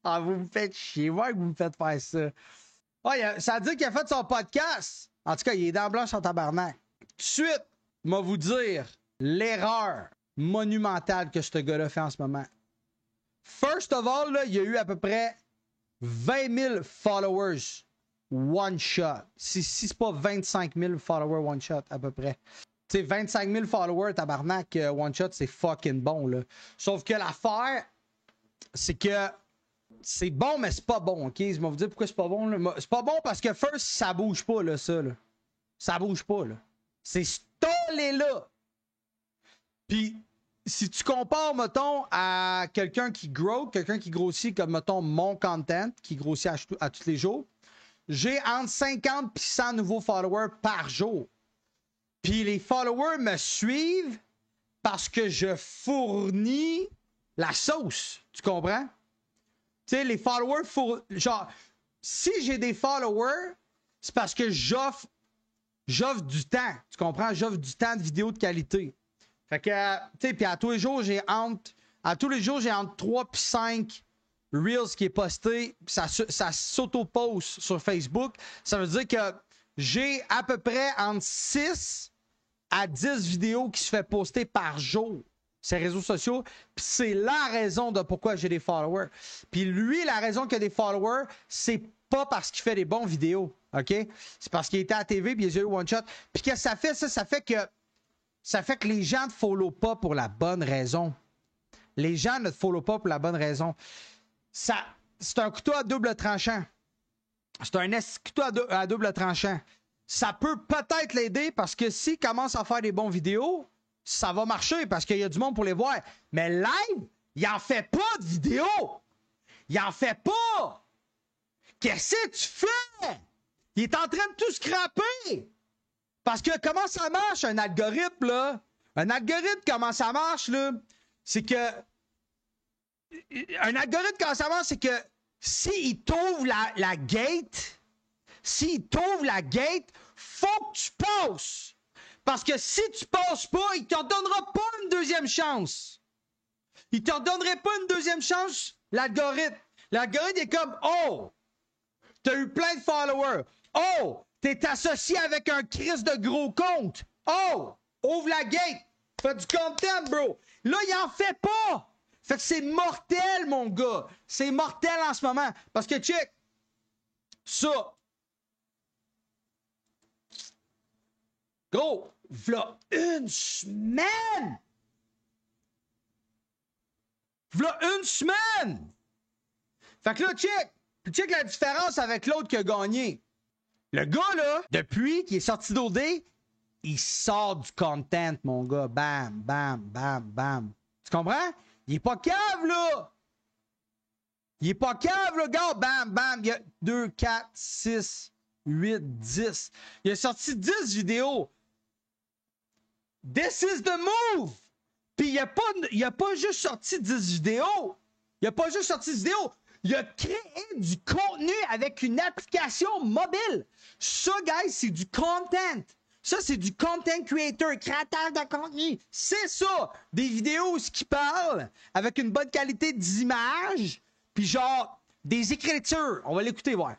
Ah, vous me faites chier. Moi, que vous me faites faire ça. Ah, ça veut dire qu'il a fait son podcast. En tout cas, il est dans blanche en tabarnak. Tout de suite, moi vous dire l'erreur monumentale que ce gars-là fait en ce moment. First of all, là, il y a eu à peu près 20 000 followers one shot. Si c'est pas 25 000 followers one shot, à peu près. Tu sais, 25 000 followers, tabarnak, one shot, c'est fucking bon, là. Sauf que l'affaire, c'est que c'est bon, mais c'est pas bon, ok? Je vais vous dire pourquoi c'est pas bon, là. C'est pas bon parce que first, ça bouge pas, là, ça, là. Ça bouge pas, là. C'est stolé-là. Puis, si tu compares, mettons, à quelqu'un qui grossit comme, mettons, mon content, qui grossit à tous les jours, j'ai entre 50 et 100 nouveaux followers par jour. Puis les followers me suivent parce que je fournis la sauce. Tu comprends? Tu sais, les followers, genre, si j'ai des followers, c'est parce que j'offre du temps. Tu comprends? J'offre du temps de vidéo de qualité. Fait que, tu sais, puis à tous les jours, j'ai entre 3 et 5 Reels qui est posté, puis ça s'auto-poste sur Facebook. Ça veut dire que j'ai à peu près entre 6 à 10 vidéos qui se fait poster par jour. Ces réseaux sociaux. Puis c'est la raison de pourquoi j'ai des followers. Puis lui, la raison qu'il a des followers, c'est pas parce qu'il fait des bons vidéos. OK? C'est parce qu'il était à la TV puis il a eu one shot. Puis qu'est-ce que ça fait? Ça fait que les gens ne te follow pas pour la bonne raison. Les gens ne te follow pas pour la bonne raison. C'est un couteau à double tranchant. C'est un couteau à double tranchant. Ça peut peut-être l'aider parce que s'il commence à faire des bons vidéos, ça va marcher parce qu'il y a du monde pour les voir. Mais live, il en fait pas de vidéos. Il en fait pas. Qu'est-ce que tu fais? Il est en train de tout scraper. Parce que comment ça marche, un algorithme, là? Un algorithme, comment ça marche, là? C'est que... Un algorithme, comment ça marche, c'est que s'il t'ouvre la gate, faut que tu passes. Parce que si tu passes pas, il te donnera pas une deuxième chance. Il te donnerait pas une deuxième chance, l'algorithme. L'algorithme est comme, oh, t'as eu plein de followers. Oh, t'es associé avec un Christ de gros compte. Oh, ouvre la gate. Fais du content, bro. Là, il en fait pas. Fait que c'est mortel, mon gars. C'est mortel en ce moment. Parce que, check, ça. Gros, v'là une semaine. V'là une semaine. Fait que là, check la différence avec l'autre qui a gagné. Le gars, là, depuis qu'il est sorti d'OD, il sort du content, mon gars. Bam, bam, bam, bam. Tu comprends? Il est pas cave, là. Il est pas cave, le gars. Bam, bam. Il y a 2, 4, 6, 8, 10. Il a sorti 10 vidéos. This is the move! Puis il a pas juste sorti 10 vidéos. Il a pas juste sorti 10 vidéos. Il a créé du contenu avec une application mobile. Ça, guys, c'est du content. Ça, c'est du content creator, créateur de contenu. C'est ça. Des vidéos qui parlent avec une bonne qualité d'image. Puis genre, des écritures. On va l'écouter, voir.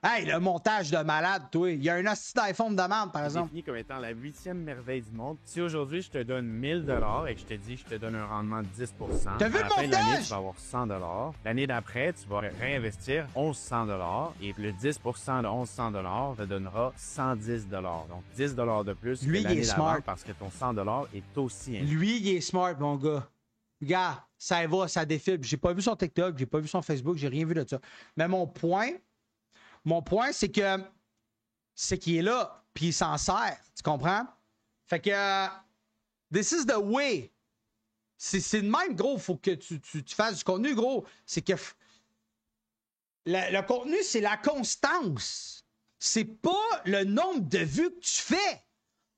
Hey, le montage de malade, toi. Il y a un hostie d'iPhone de merde, par exemple. Défini comme étant la 8e merveille du monde. Si aujourd'hui je te donne 1000 $ et que je te dis je te donne un rendement de 10 T'as vu à le la fin de l'année, montage? tu vas avoir 100 $. L'année d'après, tu vas réinvestir 1100 $ et le 10 de 1100 $ te donnera 110 $. Donc 10 $ de plus Lui, que il est l'année smart. d'avant parce que ton 100 $ est aussi investi. Lui, il est smart, mon gars. Regarde, ça va, ça défile. J'ai pas vu son TikTok, j'ai pas vu son Facebook, j'ai rien vu de ça. Mais mon point, c'est qu'il est là, puis il s'en sert. Tu comprends? Fait que, this is the way. C'est de même, gros. Faut que tu fasses du contenu, gros. C'est que le contenu, c'est la constance. C'est pas le nombre de vues que tu fais.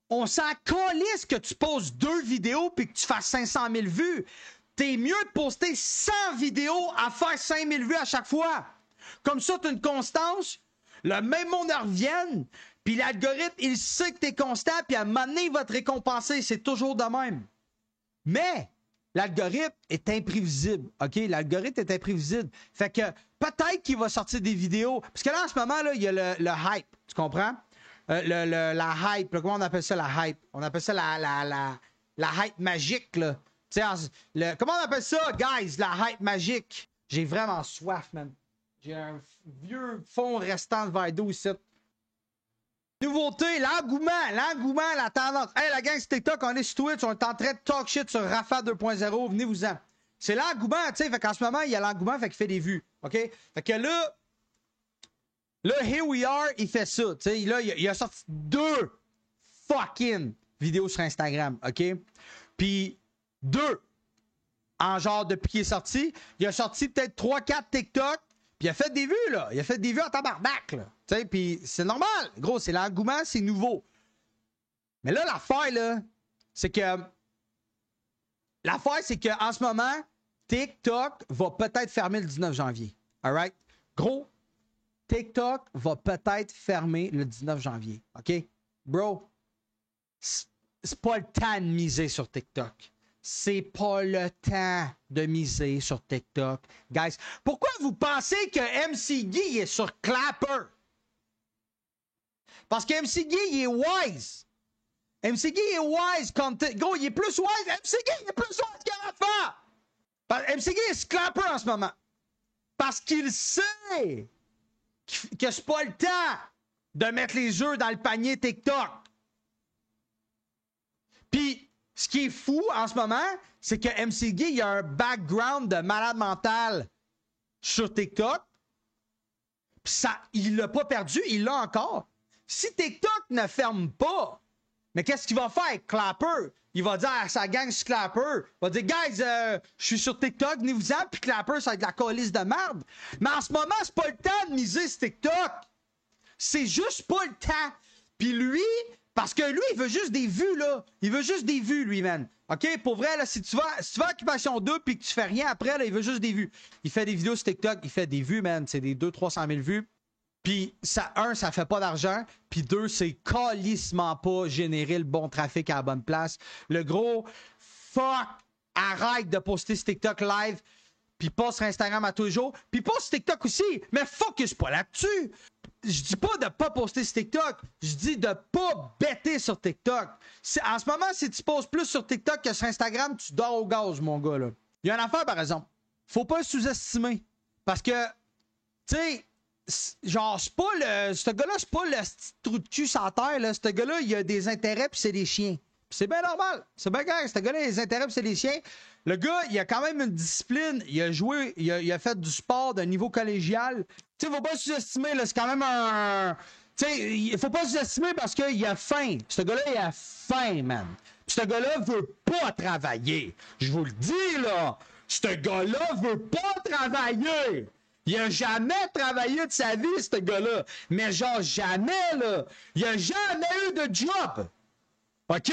On s'en calisse que tu poses 2 vidéos puis que tu fasses 500 000 vues. T'es mieux de poster 100 vidéos à faire 5 000 vues à chaque fois. Comme ça, tu as une constance, le même monde en revienne, puis l'algorithme, il sait que tu es constant, puis à un moment donné, il va te récompenser. C'est toujours de même. Mais, l'algorithme est imprévisible. OK? L'algorithme est imprévisible. Fait que peut-être qu'il va sortir des vidéos. Parce que là, en ce moment, là, il y a le hype. Tu comprends? La hype. Là, comment on appelle ça, la hype? On appelle ça la hype magique, là. Tu sais, comment on appelle ça, guys? La hype magique. J'ai vraiment soif, man. J'ai un vieux fond restant de verre d'eau ici. Nouveauté, l'engouement, la tendance. Hey, la gang, c'est TikTok, on est sur Twitch, on est en train de talk shit sur Rafa 2.0, venez-vous-en. C'est l'engouement, tu sais, fait qu'en ce moment, il y a l'engouement, fait qu'il fait des vues, OK? Fait que là, here we are, il fait ça, tu sais, là, il a sorti 2 fucking vidéos sur Instagram, OK? Puis 2, en genre, depuis qu'il est sorti, il a sorti peut-être 3-4 TikTok, puis il a fait des vues, là. Il a fait des vues en tabarnak, là. Tu sais, puis c'est normal. Gros, c'est l'engouement, c'est nouveau. Mais là, l'affaire, là, c'est que... L'affaire, c'est qu'en ce moment, TikTok va peut-être fermer le 19 janvier. All right? Gros, TikTok va peut-être fermer le 19 janvier. OK? Bro, c'est pas le temps de miser sur TikTok. C'est pas le temps de miser sur TikTok. Guys, pourquoi vous pensez que MC Guy est sur Clapper? Parce que MC Guy, il est wise. MC Guy est wise. Gros, il est plus wise. MC Guy, il est plus wise qu'Arafa. MC Guy est sur Clapper en ce moment. Parce qu'il sait que c'est pas le temps de mettre les œufs dans le panier TikTok. Puis, ce qui est fou en ce moment, c'est que MC Guy, il a un background de malade mental sur TikTok. Puis ça, il l'a pas perdu, il l'a encore. Si TikTok ne ferme pas, mais qu'est-ce qu'il va faire avec Clapper? Il va dire à sa gang sur Clapper, il va dire, guys, je suis sur TikTok, venez-vous-en, puis Clapper, ça va être de la calice de merde. Mais en ce moment, c'est pas le temps de miser sur TikTok. C'est juste pas le temps. Puis lui, parce que lui, il veut juste des vues, là. Il veut juste des vues, lui, man. OK? Pour vrai, là, si tu vas à Occupation 2 puis que tu fais rien après, là, il veut juste des vues. Il fait des vidéos sur TikTok, il fait des vues, man. C'est des 200-300 000 vues. Puis, ça fait pas d'argent. Puis 2, c'est calissement pas générer le bon trafic à la bonne place. Le gros, fuck, arrête de poster sur TikTok live. Puis poste sur Instagram à tous les jours. Puis poste sur TikTok aussi. Mais focus pas là-dessus. Je dis pas de pas poster sur TikTok. Je dis de pas bêter sur TikTok. En ce moment, si tu postes plus sur TikTok que sur Instagram, tu dors au gaz, mon gars, là. Il y a une affaire, par exemple. Faut pas sous-estimer. Parce que, tu sais, genre, c'est pas le... Ce gars-là, c'est pas le petit trou de cul sur la terre, là. Ce gars-là, il a des intérêts puis c'est des chiens. Puis c'est bien normal. C'est bien correct. Ce gars-là, il a des intérêts puis c'est des chiens. Le gars, il a quand même une discipline. Il a joué, il a fait du sport d'un niveau collégial. Tu sais, faut pas sous-estimer, là. C'est quand même un... Tu sais, il faut pas sous-estimer parce qu'il a faim. Ce gars-là, il a faim, man. Puis ce gars-là veut pas travailler. Je vous le dis, là. Ce gars-là veut pas travailler. Il a jamais travaillé de sa vie, ce gars-là. Mais genre, jamais, là. Il a jamais eu de job. OK?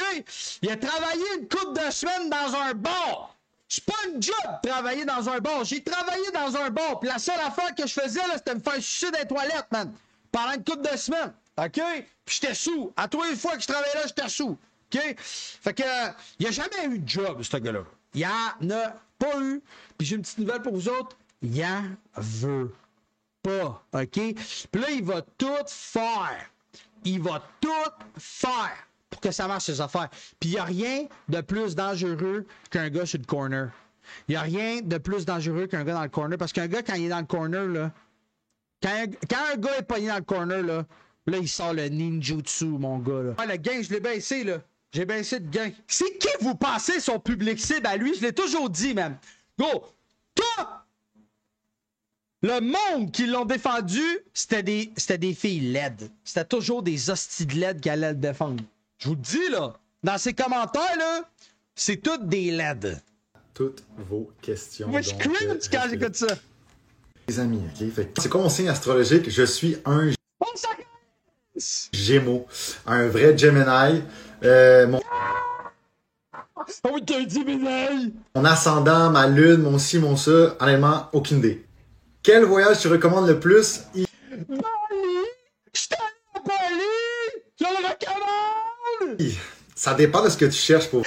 Il a travaillé une couple de semaines dans un bar. C'est pas une job de travailler dans un bar. J'ai travaillé dans un bar. Puis la seule affaire que je faisais, là, c'était me faire sucer dans les toilettes, man. Pendant une couple de semaines. OK? Puis j'étais sous. À tous les fois que je travaillais là, j'étais sous. OK? Fait que, il a jamais eu de job, ce gars-là. Il en a pas eu. Puis j'ai une petite nouvelle pour vous autres. Il en veut pas. OK? Puis là, il va tout faire. Il va tout faire pour que ça marche, ses affaires. Puis il n'y a rien de plus dangereux qu'un gars sur le corner. Il n'y a rien de plus dangereux qu'un gars dans le corner. Parce qu'un gars, quand il est dans le corner, là, quand un gars est pogné dans le corner, là, il sort le ninjutsu, mon gars. Là. Le gain, je l'ai baissé, là. J'ai baissé de gain. C'est qui vous pensez son public cible à lui? Je l'ai toujours dit, même. Gros, tout le monde qui l'ont défendu, c'était des filles laides. C'était toujours des hosties de laides qui allaient le défendre. Je vous le dis, là. Dans ses commentaires, là, c'est toutes des laides. Toutes vos questions. Moi, je cringe quand j'écoute ça. Les amis, OK? Fait que c'est quoi mon signe astrologique? Je suis un Gémeaux. Un vrai Gemini. Oh oui, t'as dit, médaille! Mon ascendant, ma lune, mon ci, mon ça, honnêtement, aucune idée. Quel voyage tu recommandes le plus? Bali! Je t'ai à Bali! Je le recommande! Ça dépend de ce que tu cherches pour...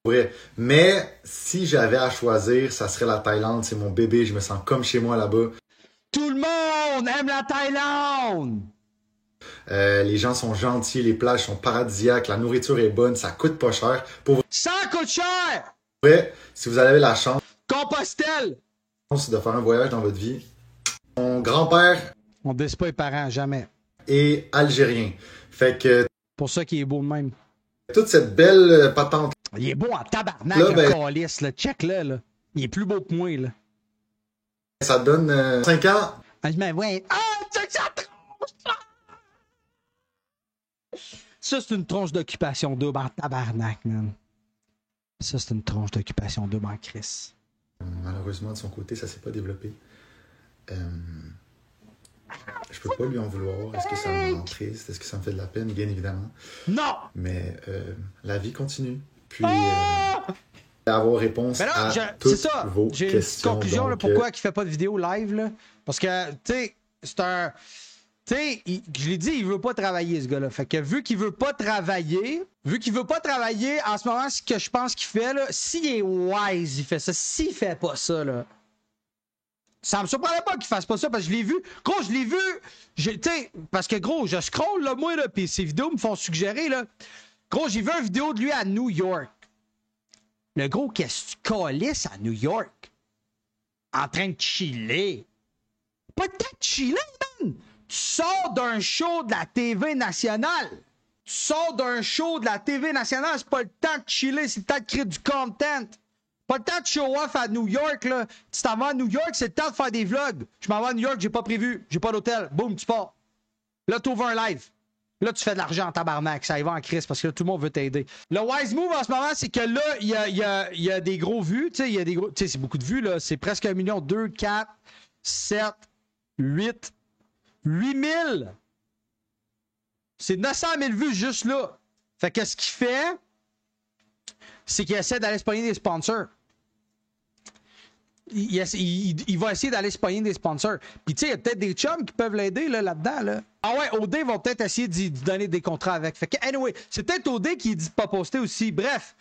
Vrai. Mais si j'avais à choisir, ça serait la Thaïlande. C'est mon bébé. Je me sens comme chez moi là-bas. Tout le monde aime la Thaïlande! Les gens sont gentils, les plages sont paradisiaques, la nourriture est bonne, ça coûte pas cher. Pour Ça coûte cher! vrai, si vous avez la chance Compostelle! de faire un voyage dans votre vie, mon grand-père On ne pas les parents, jamais. est algérien. Fait que Pour ça qu'il est beau de même. toute cette belle patente, Il est beau en tabarnak, là, le ben, calice, là. Check-le, là. Il est plus beau que moi, là. ça donne 5 ans. Ah, je me vois. Ah, check ça tronche! Ça, c'est une tronche d'occupation double en tabarnak, man. Ça, c'est une tronche d'occupation double en crise. Malheureusement, de son côté, ça s'est pas développé. Je peux pas lui en vouloir. Est-ce que ça me rend triste? Est-ce que ça me fait de la peine? Bien évidemment. Non! Mais la vie continue. Puis avoir réponse Mais là, à c'est toutes ça. vos J'ai une petite questions. conclusion, là, Donc, pourquoi il fait pas de vidéo live, là. Parce que, tu sais, c'est un... Tu sais, je l'ai dit, il veut pas travailler, ce gars-là. Fait que vu qu'il veut pas travailler, en ce moment, ce que je pense qu'il fait, là, s'il est wise, il fait ça. S'il fait pas ça, là, ça me surprendrait pas qu'il fasse pas ça, parce que je l'ai vu. Gros, je l'ai vu. Tu sais, parce que, gros, je scroll, là, moi, là, pis ces vidéos me font suggérer, là. Gros, j'ai vu une vidéo de lui à New York. Le gros, qu'est-ce que tu calisses à New York? En train de chiller. Pas de temps de chiller, man! Tu sors d'un show de la TV nationale. Tu sors d'un show de la TV nationale, c'est pas le temps de chiller, c'est le temps de créer du content. Pas le temps de show off à New York, là. Tu t'en vas à New York, c'est le temps de faire des vlogs. Je m'en vais à New York, j'ai pas prévu, j'ai pas d'hôtel. Boum, tu pars. Là, tu ouvres un live. Là, tu fais de l'argent en tabarnak. Ça y va en crise parce que là, tout le monde veut t'aider. Le wise move en ce moment, c'est que là, il y a des gros vues. Tu sais, il y a des gros. Tu sais, c'est beaucoup de vues, là. C'est presque 1 million, 2, 4, 7, 8, 8 000. C'est 900 000 vues juste là. Fait que ce qu'il fait, c'est qu'il essaie d'aller se pogner des sponsors. Il va essayer d'aller se pogner des sponsors. Puis tu sais, il y a peut-être des chums qui peuvent l'aider là-dedans. Là. Ah ouais, OD va peut-être essayer d'y donner des contrats avec. Fait que, anyway, c'est peut-être OD qui dit de pas poster aussi. Bref,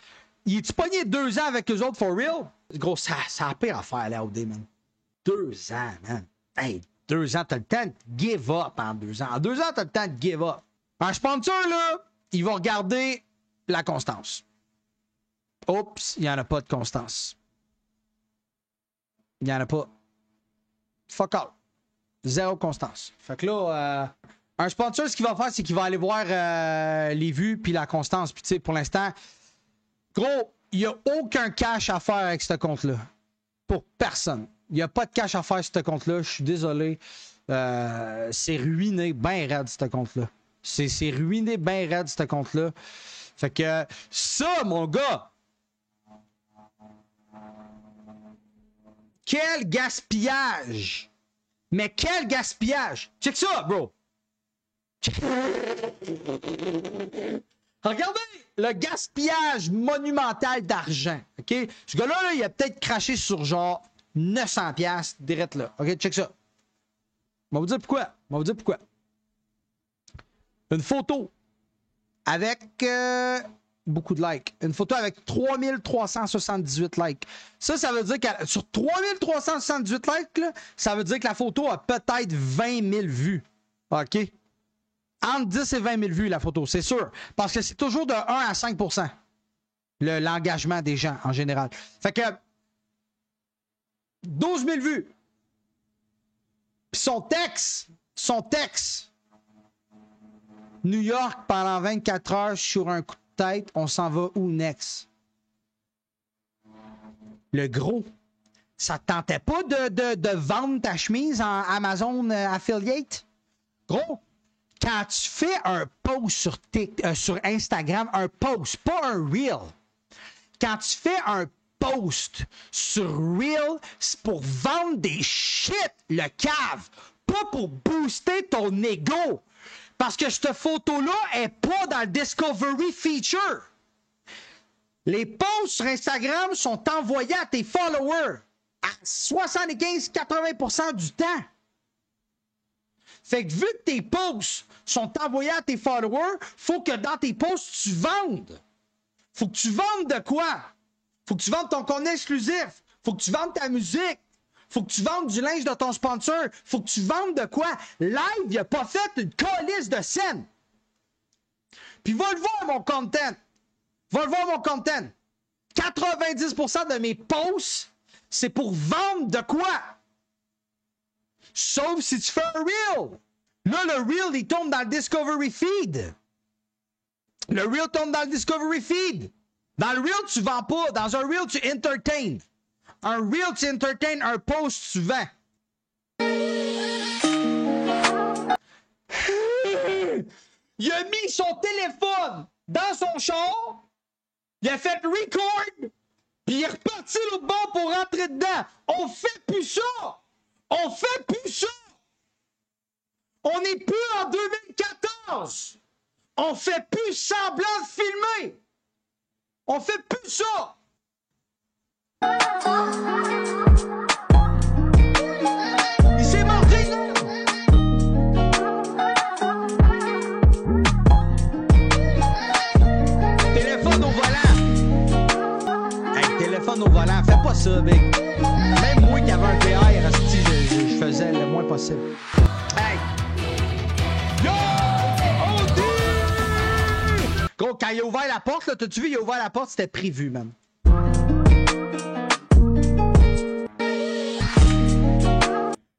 il est-tu pogné 2 ans avec eux autres for real? Gros, ça a la pire affaire là, OD, man. 2 ans, man. Hey, 2 ans, t'as le temps de give up en 2 ans. En 2 ans, t'as le temps de give up. Un sponsor, là, il va regarder la constance. Oups, il n'y en a pas de constance. Il n'y en a pas. Fuck out. 0 constance. Fait que là, un sponsor, ce qu'il va faire, c'est qu'il va aller voir les vues puis la constance. Puis tu sais, pour l'instant, gros, il n'y a aucun cash à faire avec ce compte-là. Pour personne. Il n'y a pas de cash à faire sur ce compte-là. Je suis désolé. C'est ruiné bien raide, ce compte-là. C'est ruiné bien raide, ce compte-là. Fait que ça, mon gars, quel gaspillage! Mais quel gaspillage! Check ça, bro! Regardez le gaspillage monumental d'argent. OK? Ce gars-là, là, il a peut-être craché sur genre 900$ direct là. OK? Check ça. On va vous dire pourquoi. Une photo avec beaucoup de likes. Une photo avec 3378 likes. Ça veut dire que sur 3378 likes, là, ça veut dire que la photo a peut-être 20 000 vues. OK? Entre 10 et 20 000 vues, la photo, c'est sûr. Parce que c'est toujours de 1 à 5 l'engagement des gens en général. Fait que 12 000 vues. Puis son texte, New York pendant 24 heures sur un coup de tête, on s'en va où next? Le gros, ça te tentait pas de vendre ta chemise en Amazon Affiliate? Gros, quand tu fais un post sur Instagram, un post, pas un reel. Quand tu fais un post sur reel, c'est pour vendre des shit, le cave, pas pour booster ton ego. Parce que cette photo-là est pas dans le Discovery feature. Les posts sur Instagram sont envoyés à tes followers à 75-80% du temps. Fait que vu que tes posts sont envoyés à tes followers, faut que dans tes posts, tu vendes. Faut que tu vendes de quoi? Faut que tu vendes ton contenu exclusif. Faut que tu vendes ta musique. Faut que tu vendes du linge de ton sponsor. Faut que tu vendes de quoi? Live, il a pas fait une calice de scène. Puis va le voir, mon content. Va le voir, mon content. 90% de mes posts, c'est pour vendre de quoi? Sauf si tu fais un reel. Là, le reel, il tombe dans le Discovery Feed. Le reel tombe dans le Discovery Feed. Dans le reel, tu vends pas. Dans un reel, tu entertain. Un reel, tu entertain. Un post, tu vends. Il a mis son téléphone dans son char. Il a fait record. Puis il est reparti l'autre bord pour rentrer dedans. On fait plus ça. On fait plus ça. On n'est plus en 2014. On fait plus semblant de filmer. On fait plus ça. Il s'est montré là. Téléphone au volant. Hey, téléphone au volant. Fais pas ça, big. Même moi qui avais un VR, je faisais le moins possible. Hey! Yo! OD! Gros, quand il a ouvert la porte, là, t'as-tu vu, il a ouvert la porte, c'était prévu, man.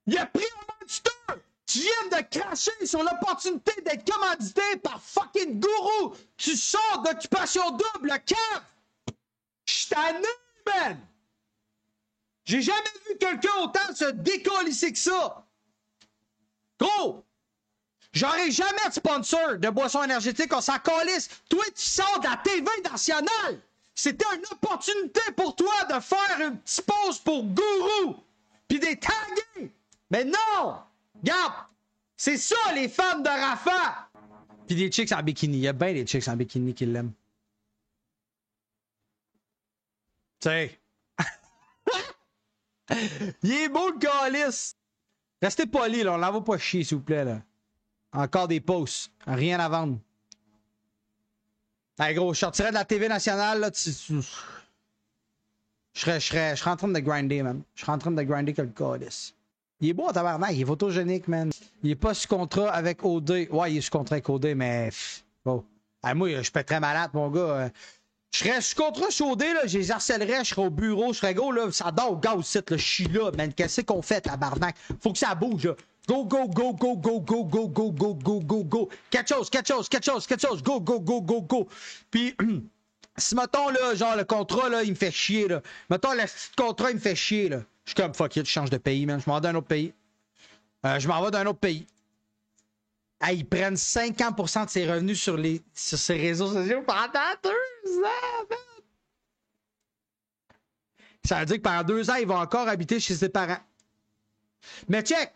Il a pris un monster! Tu viens de cracher sur l'opportunité d'être commandité par fucking Gourou! Tu sors d'Occupation Double, le cave! J'suis tanné, man! J'ai jamais vu quelqu'un autant se décolisser que ça! Gros! J'aurai jamais de sponsor de boissons énergétiques, on s'en calisse! Toi, tu sors de la TV nationale! C'était une opportunité pour toi de faire une petite pause pour Gourou! Puis des taguer! Mais non! Regarde! C'est ça, les fans de Rafa! Puis des chicks en bikini. Il y a bien des chicks en bikini qui l'aiment. Tu sais. Il est beau le calice! Restez polis, là. On l'envoie pas chier, s'il vous plaît, là. Encore des posts. Rien à vendre. Hey, gros, je sortirais de la TV nationale, là. Je serais en train de grinder, man. Je serais en train de grinder que le calice. Il est beau à tabarnak, il est photogénique, man. Il est pas sous contrat avec OD. Ouais, il est sous contrat avec OD, mais... Bon. Hey, moi, je suis très malade, mon gars. Je serais sous contrat sur OD, là, je les harcèlerais, je serais au bureau, je serais gros, là, ça dort au gars aussi, là, je suis là, man. Qu'est-ce qu'on fait, tabarnak? Faut que ça bouge, là. Go, go, go, go, go, go, go, go, go, go, go, go. Quelque chose, go, go, go, go, go. Puis, si, mettons, là, genre, le contrat, là, il me fait chier, là. Mettons, le contrat, il me fait chier, là. Je suis comme, fuck it, je change de pays, man. Je m'en vais d'un autre pays. Je m'en vais d'un autre pays. Hey, ils prennent 50% de ses revenus sur ses réseaux sociaux pendant 2 ans, man. Ça veut dire que pendant 2 ans, ils vont encore habiter chez ses parents. Mais check!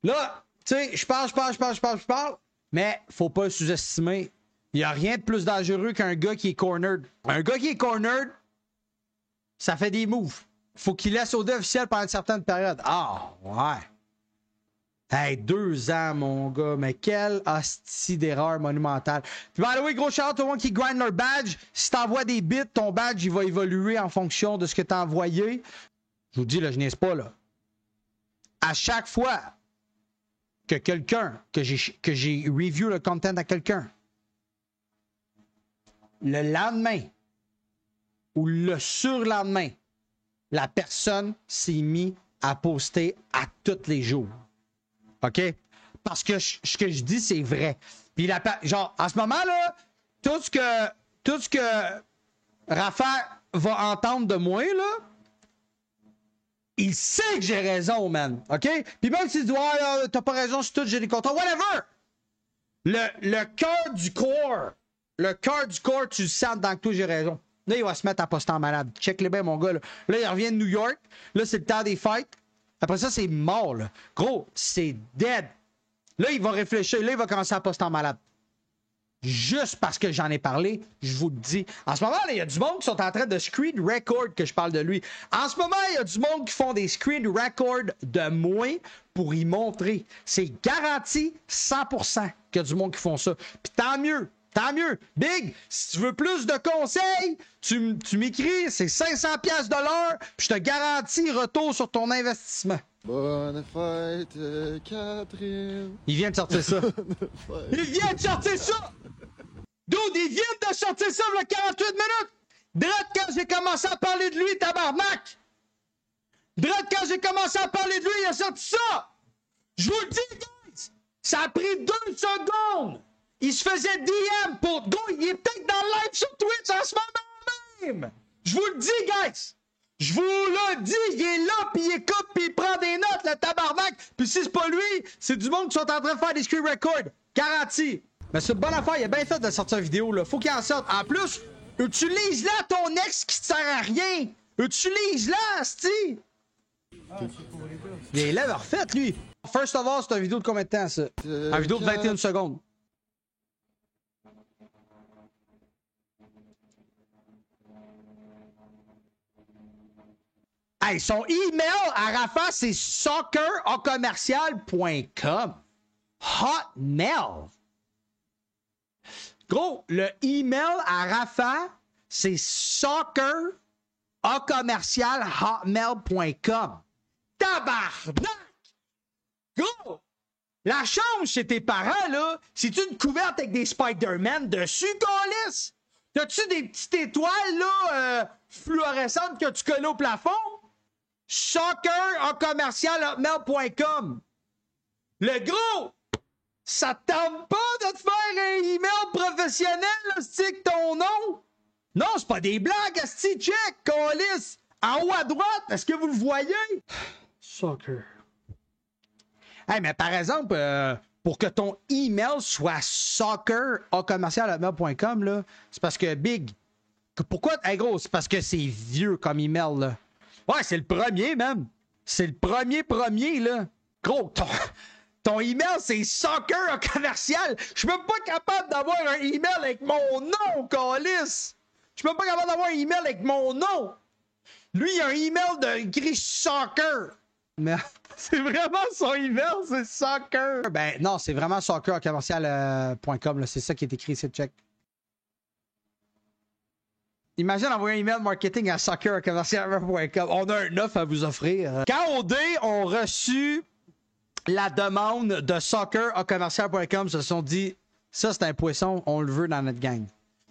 Là, tu sais, je parle, mais faut pas le sous-estimer. Il n'y a rien de plus dangereux qu'un gars qui est cornered. Un gars qui est cornered, ça fait des moves. Faut qu'il laisse OD officiel pendant une certaine période. Ah, ouais. Hey, 2 ans, mon gars, mais quelle hostie d'erreur monumentale. Puis, by the way, gros shout-out tout le monde qui grind leur badge. Si t'envoies des bits, ton badge, il va évoluer en fonction de ce que t'as envoyé. Je vous dis, là, je niaise pas, là. À chaque fois que quelqu'un, que j'ai review le content à quelqu'un, le lendemain ou le surlendemain, la personne s'est mise à poster à tous les jours. OK? Parce que ce que je dis, c'est vrai. Puis, genre, en ce moment-là, tout ce que Rafa va entendre de moi, là, il sait que j'ai raison, man. OK? Puis même s'il dit, ouais, t'as pas raison sur tout, j'ai des contrats, whatever! Le cœur du corps, tu le sens dans que toi, j'ai raison. Là, il va se mettre à poster en malade. Check les bien, mon gars. Là, il revient de New York. Là, c'est le temps des fêtes. Après ça, c'est mort, là. Gros, c'est dead. Là, il va réfléchir. Là, il va commencer à poster en malade. Juste parce que j'en ai parlé, je vous le dis. En ce moment, il y a du monde qui sont en train de screen record que je parle de lui. En ce moment, il y a du monde qui font des screen records de moi pour y montrer. C'est garanti 100% qu'il y a du monde qui font ça. Puis tant mieux. Tant mieux. Big, si tu veux plus de conseils, tu m'écris, c'est 500$ de l'heure, puis je te garantis retour sur ton investissement. Bonne fête, Catherine. Il vient de sortir ça. Il vient de sortir ça! Dude, il vient de sortir ça il y a 48 minutes! Drette quand j'ai commencé à parler de lui, tabarnak! Drette quand j'ai commencé à parler de lui, il a sorti ça! Je vous le dis, guys! Ça a pris 2 secondes! Il se faisait DM pour... Go, il est peut-être dans le live sur Twitch en ce moment même! Je vous le dis, guys! Je vous le dis, il est là, puis il écoute, puis il prend des notes, le tabarnak! Puis si c'est pas lui, c'est du monde qui sont en train de faire des screen records. Garanti! Mais c'est une bonne affaire, il a bien fait de sortir une vidéo, là. Faut qu'il en sorte. En plus, utilise-la ton ex qui te sert à rien! Utilise-la, asti! Il est là, refait, lui! First of all, c'est une vidéo de combien de temps, ça? Une vidéo de 21 secondes. Hey, son email à Rafa, c'est soccer@commercial.com. Hotmail. Gros, le email à Rafa, c'est soccer@commercial.hotmail.com. Tabarnak! Gros! La chambre chez tes parents, là, c'est une couverte avec des Spider-Man dessus, câlisse? T'as-tu des petites étoiles, là, fluorescentes que tu colles au plafond? Soccer@commercial.hotmail.com. Le gros, ça te tente pas de te faire un email professionnel, stick ton nom? Non, c'est pas des blagues, asti, check, câlisse. En haut à droite, est-ce que vous le voyez? Soccer. Hey, mais par exemple, pour que ton email soit soccer@commercial.hotmail.com, là, c'est parce que Big. Pourquoi? Hey, gros, c'est parce que c'est vieux comme email, là. Ouais, c'est le premier, même. C'est le premier, là. Gros, ton email, c'est soccer@commercial. Je suis même pas capable d'avoir un email avec mon nom, câlisse. Je suis même pas capable d'avoir un email avec mon nom. Lui, il a un email de écrit soccer. Mais c'est vraiment son email, c'est soccer. Ben non, c'est vraiment soccer@commercial.com. C'est ça qui est écrit, c'est check. Imagine envoyer un email marketing à soccer@commercial.com. On a un offre à vous offrir. Quand OD ont reçu la demande de soccer@commercial.com, se sont dit, ça c'est un poisson, on le veut dans notre gang.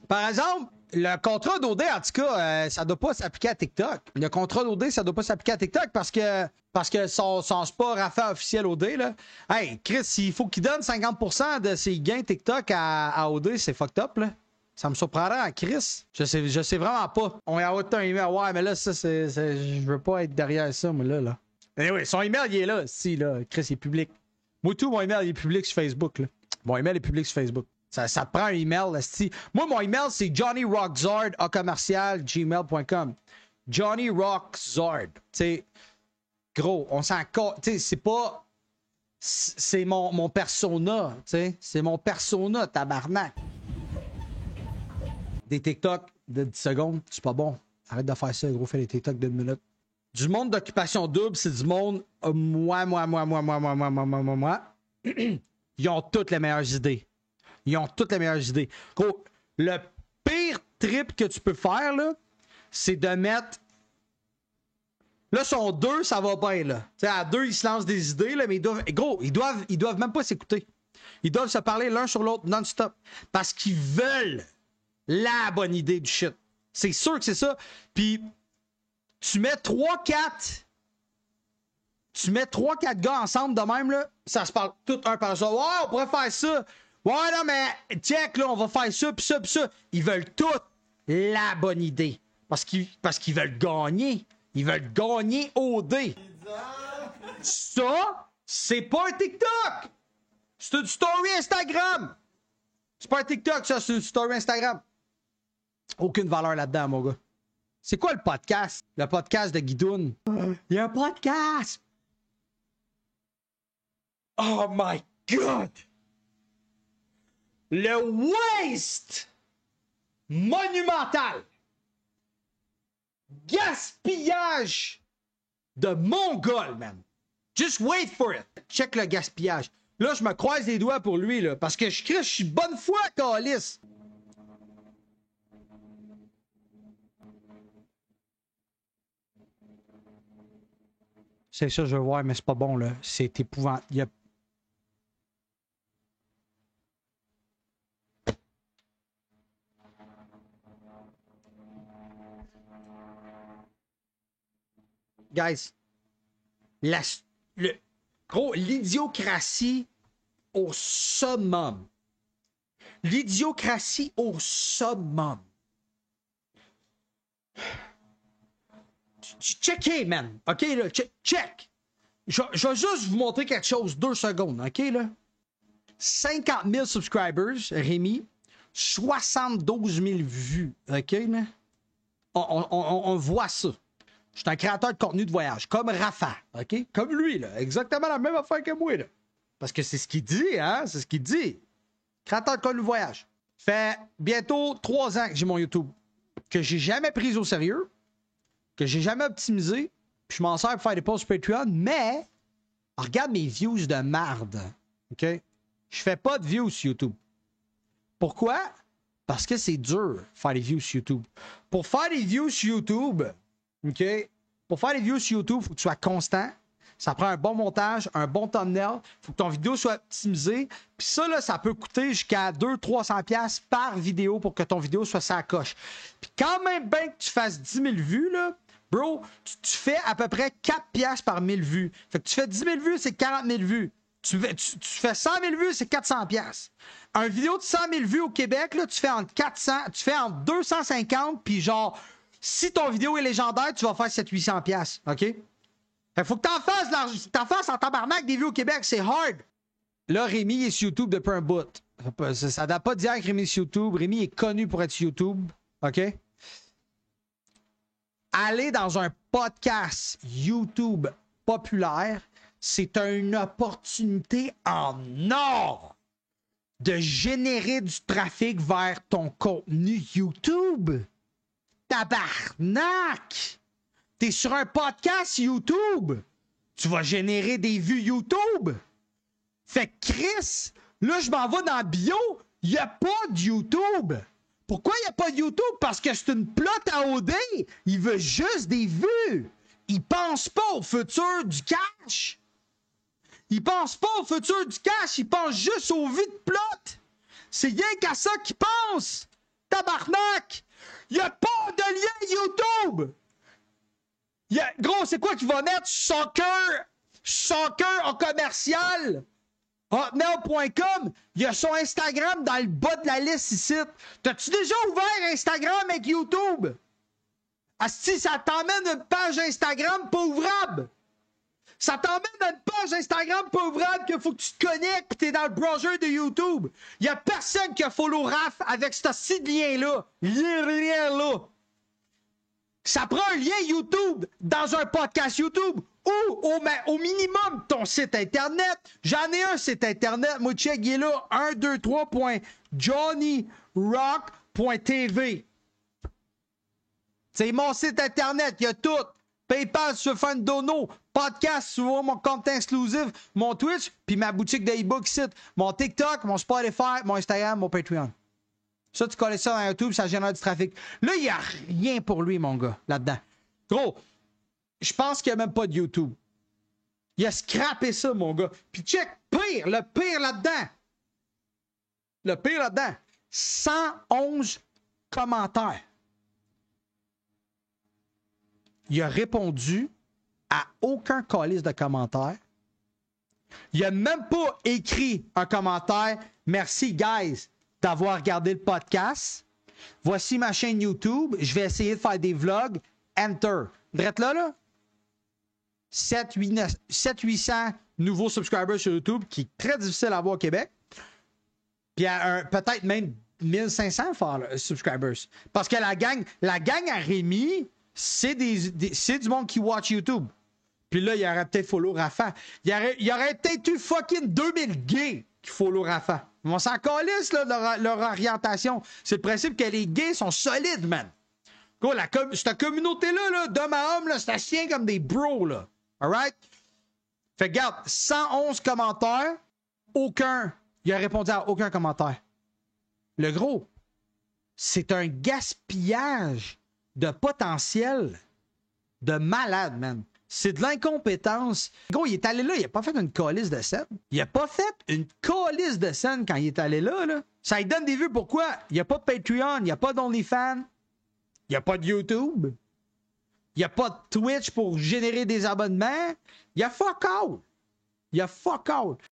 Par exemple, le contrat d'OD, en tout cas, ça doit pas s'appliquer à TikTok. Le contrat d'OD, ça doit pas s'appliquer à TikTok parce que son sport Rafa officiel OD, là. Hey, Chris, il faut qu'il donne 50% de ses gains TikTok à OD, c'est fucked up, là. Ça me surprendrait à Chris. Je sais vraiment pas. On a autant un email. Ouais, mais là, ça, je veux pas être derrière ça, moi, là. Mais oui, son email, il est là. Si, là, Chris, il est public. Moi, tout, mon email, il est public sur Facebook, là. Mon email est public sur Facebook. Ça te prend un email, là, si. Moi, mon email, c'est johnnyrockzard@commercial.gmail.com. Johnny Rockzard. Tu sais, gros, on s'en... Tu sais, c'est pas... C'est mon persona, tu sais. C'est mon persona, tabarnak. Des TikTok de 10 secondes, c'est pas bon. Arrête de faire ça, gros, fais des TikTok de 1 minute. Du monde d'occupation double, c'est du monde moi. Ils ont toutes les meilleures idées. Ils ont toutes les meilleures idées. Gros, le pire trip que tu peux faire, là, c'est de mettre... Là, sont 2, ça va bien, là. T'sais, à 2, ils se lancent des idées, là, mais ils doivent... Gros, ils doivent même pas s'écouter. Ils doivent se parler l'un sur l'autre non-stop. Parce qu'ils veulent la bonne idée du shit. C'est sûr que c'est ça. Puis, tu mets 3-4 gars ensemble de même, là, ça se parle tout un par ça. Ouais, on pourrait faire ça. Ouais, non, mais check, là, on va faire ça, pis ça, pis ça. Ils veulent toutes la bonne idée. Parce qu'ils veulent gagner. Ils veulent gagner au dé. Ça, c'est pas un TikTok. C'est une story Instagram. C'est pas un TikTok, ça, c'est une story Instagram. Aucune valeur là-dedans, mon gars. C'est quoi le podcast? Le podcast de Guidoun. Il y a un podcast! Oh my God! Le waste monumental! Gaspillage de Mongol, man! Just wait for it! Check le gaspillage. Là, je me croise les doigts pour lui, là, parce que je suis bonne foi, câlisse! C'est ça, je veux voir, mais c'est pas bon, là. C'est épouvantable. Il y a... Guys, gros, l'idiocratie au summum. L'idiocratie au summum. Checkez, man. OK, là, check. Je vais juste vous montrer quelque chose, 2 secondes, OK, là? 50 000 subscribers, Rémi. 72 000 vues, OK, là? On voit ça. Je suis un créateur de contenu de voyage, comme Rafa, OK? Comme lui, là. Exactement la même affaire que moi, là. Parce que c'est ce qu'il dit, hein? C'est ce qu'il dit. Créateur de contenu de voyage. Fait bientôt 3 ans que j'ai mon YouTube. Que j'ai jamais pris au sérieux. Que j'ai jamais optimisé. Puis je m'en sers pour faire des posts Patreon. Mais, regarde mes views de marde. OK? Je fais pas de views sur YouTube. Pourquoi? Parce que c'est dur de faire des views sur YouTube. Pour faire des views sur YouTube, OK? Pour faire des views sur YouTube, il faut que tu sois constant. Ça prend un bon montage, un bon thumbnail. Il faut que ton vidéo soit optimisée. Puis ça, là, ça peut coûter jusqu'à 200-300$ par vidéo pour que ton vidéo soit sa coche. Puis quand même bien que tu fasses 10 000 vues, là, bro, tu fais à peu près 4$ par 1000 vues. Fait que tu fais 10 000 vues, c'est 40 000 vues. Tu fais 100 000 vues, c'est 400$. Un vidéo de 100 000 vues au Québec, là, tu fais entre 250, puis genre, si ton vidéo est légendaire, tu vas faire 700-800$. OK? Fait faut que t'en fasses en tabarnak des vues au Québec, c'est hard. Là, Rémi est sur YouTube depuis un bout. Ça date pas d'hier que Rémi est sur YouTube. Rémi est connu pour être sur YouTube. OK? Aller dans un podcast YouTube populaire, c'est une opportunité en or de générer du trafic vers ton contenu YouTube. Tabarnak! T'es sur un podcast YouTube. Tu vas générer des vues YouTube. Fait que Chris, là, je m'en vais dans la bio. Il n'y a pas de YouTube. Pourquoi il n'y a pas de YouTube? Parce que c'est une plotte à OD. Il veut juste des vues. Il pense pas au futur du cash. Il pense pas au futur du cash. Il pense juste aux vues de plot. C'est rien qu'à ça qu'il pense. Tabarnak! Il n'y a pas de lien YouTube. Gros, c'est quoi qu'il va mettre? Soccer en commercial, hotmail.com. Il y a son Instagram dans le bas de la liste ici. T'as-tu déjà ouvert Instagram avec YouTube? Asti, ça t'emmène une page Instagram pas ouvrable. Ça t'emmène à une page Instagram pas ouvrable qu'il faut que tu te connectes pis t'es dans le browser de YouTube. Il y a personne qui a follow Raph avec ce site lien-là. Lien-là. Ça prend un lien YouTube dans un podcast YouTube ou au minimum ton site Internet. J'en ai un site Internet. Moi, check, il est là. 123.johnnyrock.tv. C'est mon site Internet. Il y a tout. PayPal sur Fandono. Podcast sur mon compte exclusif. Mon Twitch. Puis ma boutique d'e-book site. Mon TikTok, mon Spotify, mon Instagram, mon Patreon. Ça, tu colles ça dans YouTube, ça génère du trafic. Là, il n'y a rien pour lui, mon gars, là-dedans. Gros, je pense qu'il n'y a même pas de YouTube. Il a scrappé ça, mon gars. Puis check, le pire là-dedans. Le pire là-dedans. 111 commentaires. Il a répondu à aucun calice de commentaires. Il n'a même pas écrit un commentaire. Merci, guys, d'avoir regardé le podcast. Voici ma chaîne YouTube. Je vais essayer de faire des vlogs. Enter. Drette là. 700-800 nouveaux subscribers sur YouTube, qui est très difficile à avoir au Québec. Puis peut-être même 1500 subscribers. Parce que la gang à Rémi, c'est du monde qui watch YouTube. Puis là, il y aurait peut-être follow Rafa. Il y aurait peut-être eu fucking 2000 gays qui follow Rafa. On s'en calisse, là, leur orientation. C'est le principe que les gays sont solides, man. Cool, cette communauté-là, là, d'homme à homme, là, ça se tient comme des bros, là. Alright? Fait que, regarde, 111 commentaires, il a répondu à aucun commentaire. Le gros, c'est un gaspillage de potentiel de malade, man. C'est de l'incompétence. Gros, il est allé là, il a pas fait une calice de scène. Il a pas fait une calice de scène quand il est allé là, là. Ça lui donne des vues, pourquoi? Il n'y a pas de Patreon, il n'y a pas d'OnlyFans, il n'y a pas de YouTube, il n'y a pas de Twitch pour générer des abonnements. Il y a fuck all. Il y a fuck all.